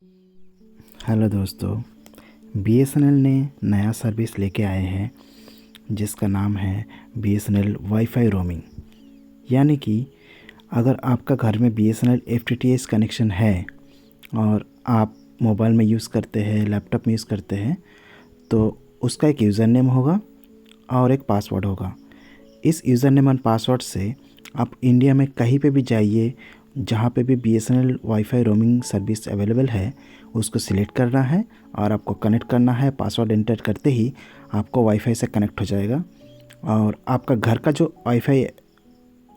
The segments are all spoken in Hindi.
हेलो दोस्तों, बीएसएनएल ने नया सर्विस लेके आए हैं जिसका नाम है बीएसएनएल वाईफाई रोमिंग। यानी कि अगर आपका घर में बीएसएनएल एफटीटीएच कनेक्शन है और आप मोबाइल में यूज़ करते हैं, लैपटॉप में यूज़ करते हैं, तो उसका एक यूज़र नेम होगा और एक पासवर्ड होगा। इस यूज़र नेम और पासवर्ड से आप इंडिया में कहीं पे भी जाइए, जहाँ पे भी BSNL wifi roaming service available है उसको सिलेक्ट करना है और आपको कनेक्ट करना है। पासवर्ड एंटर करते ही आपको वाईफाई से कनेक्ट हो जाएगा और आपका घर का जो वाईफाई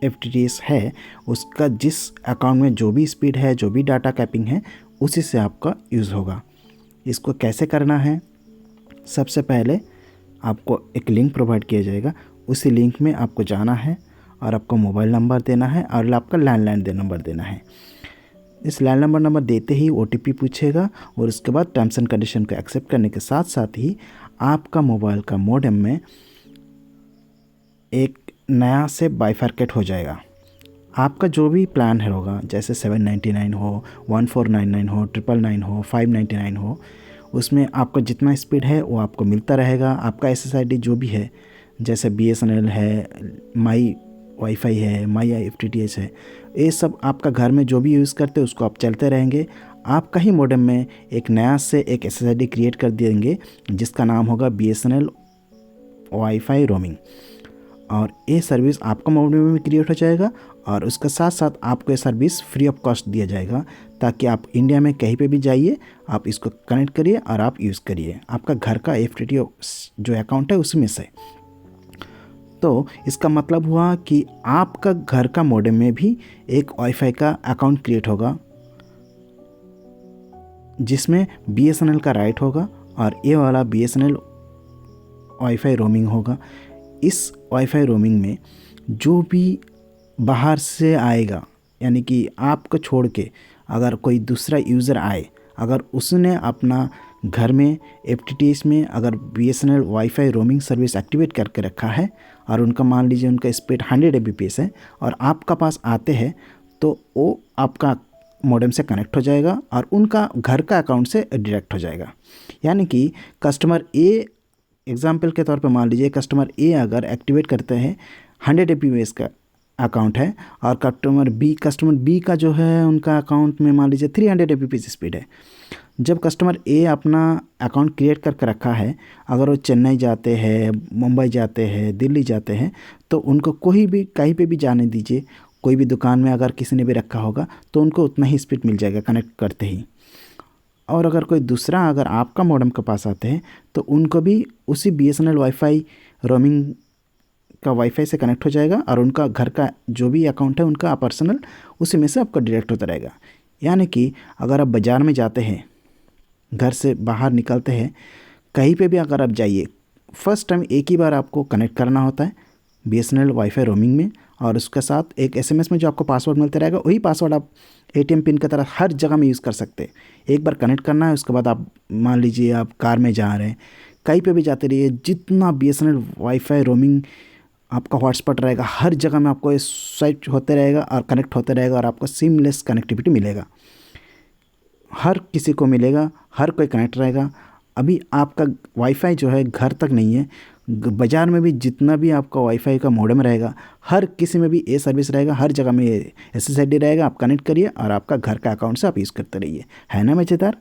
एफटीटीएच है उसका जिस अकाउंट में जो भी स्पीड है, जो भी डाटा कैपिंग है, उसी से आपका यूज़ होगा। इसको कैसे करना है? सबसे पहले आपको एक लिंक प्रोवाइड किया जाएगा। उसी लिंक में आपको जाना है और आपको मोबाइल नंबर देना है और आपका लैंडलाइन नंबर देना है। इस लैंडलाइन नंबर देते ही ओटीपी पूछेगा और उसके बाद टर्म्स एंड कंडीशन को एक्सेप्ट करने के साथ साथ ही आपका मोबाइल का मॉडेम में एक नया से बाइफरकेट हो जाएगा। आपका जो भी प्लान है होगा, जैसे 799 हो, 1499 हो, 999 हो, 599 हो, उसमें आपका जितना स्पीड है वो आपको मिलता रहेगा। आपका एसएसआईडी जो भी है, जैसे बीएसएनएल है, माई वाईफाई है, माई एफटीटीएच है, ये सब आपका घर में जो भी यूज़ करते हैं उसको आप चलते रहेंगे। आपका ही मॉडेम में एक नया से एक एसएसआईडी क्रिएट कर देंगे जिसका नाम होगा बीएसएनएल वाईफाई रोमिंग, और ये सर्विस आपका मॉडेम में भी क्रिएट हो जाएगा और उसके साथ साथ आपको ये सर्विस फ्री ऑफ कॉस्ट दिया जाएगा, ताकि आप इंडिया में कहीं पे भी जाइए, आप इसको कनेक्ट करिए और आप यूज़ करिए आपका घर का एफटीटीएच जो अकाउंट है उसमें से। तो इसका मतलब हुआ कि आपका घर का मॉडेम में भी एक वाईफाई का अकाउंट क्रिएट होगा जिसमें बीएसएनएल का राइट होगा और ये वाला बीएसएनएल वाईफाई रोमिंग होगा। इस वाईफाई रोमिंग में जो भी बाहर से आएगा, यानी कि आपको छोड़ के अगर कोई दूसरा यूज़र आए, अगर उसने अपना घर में एफटीटीएच में अगर BSNL wifi roaming service activate करके रखा है और उनका मान लीजिए उनका स्पीड 100 एमबीपीएस है और आपका पास आते हैं, तो वो आपका मॉडेम से कनेक्ट हो जाएगा और उनका घर का अकाउंट से डायरेक्ट हो जाएगा। यानी कि कस्टमर ए, एग्जाम्पल के तौर पे मान लीजिए कस्टमर ए अगर एक्टिवेट करते हैं 100 एमबीपीएस का अकाउंट है और कस्टमर बी का जो है उनका अकाउंट में मान लीजिए 300 एमबीपीएस स्पीड है। जब कस्टमर ए अपना अकाउंट क्रिएट करके रखा है, अगर वो चेन्नई जाते हैं, मुंबई जाते हैं, दिल्ली जाते हैं, तो उनको कोई भी कहीं पे भी जाने दीजिए, कोई भी दुकान में अगर किसी ने भी रखा होगा तो उनको उतना ही स्पीड मिल जाएगा कनेक्ट करते ही। और अगर कोई दूसरा अगर आपका मॉडेम के पास आते हैं तो उनको भी उसी बीएसएनएल वाईफाई रोमिंग का वाईफाई से कनेक्ट हो जाएगा और उनका घर का जो भी अकाउंट है उनका पर्सनल उसी में से आपका डायरेक्ट होता रहेगा। यानी कि अगर आप बाज़ार में जाते हैं, घर से बाहर निकलते हैं, कहीं पे भी अगर आप जाइए, फर्स्ट टाइम एक ही बार आपको कनेक्ट करना होता है बीएसएनएल वाईफाई रोमिंग में, और उसके साथ एक एसएमएस में जो आपको पासवर्ड मिलता रहेगा वही पासवर्ड आप एटीएम पिन की तरह हर जगह में यूज़ कर सकते हैं। एक बार कनेक्ट करना है, उसके बाद आप मान लीजिए आप कार में जा रहे हैं, कहीं पे भी जाते रहिए, जितना बीएसएनएल वाईफाई रोमिंग आपका हॉटस्पॉट रहेगा हर जगह में आपको स्विच होते रहेगा और कनेक्ट होते रहेगा और आपको सीमलेस कनेक्टिविटी मिलेगा, हर किसी को मिलेगा, हर कोई कनेक्ट रहेगा। अभी आपका वाईफाई जो है घर तक नहीं है, बाज़ार में भी जितना भी आपका वाईफाई का मॉडेम रहेगा हर किसी में भी ये सर्विस रहेगा, हर जगह में एसएसआईडी रहेगा। आप कनेक्ट करिए और आपका घर का अकाउंट से आप यूज़ करते रहिए। है ना मज़ेदार?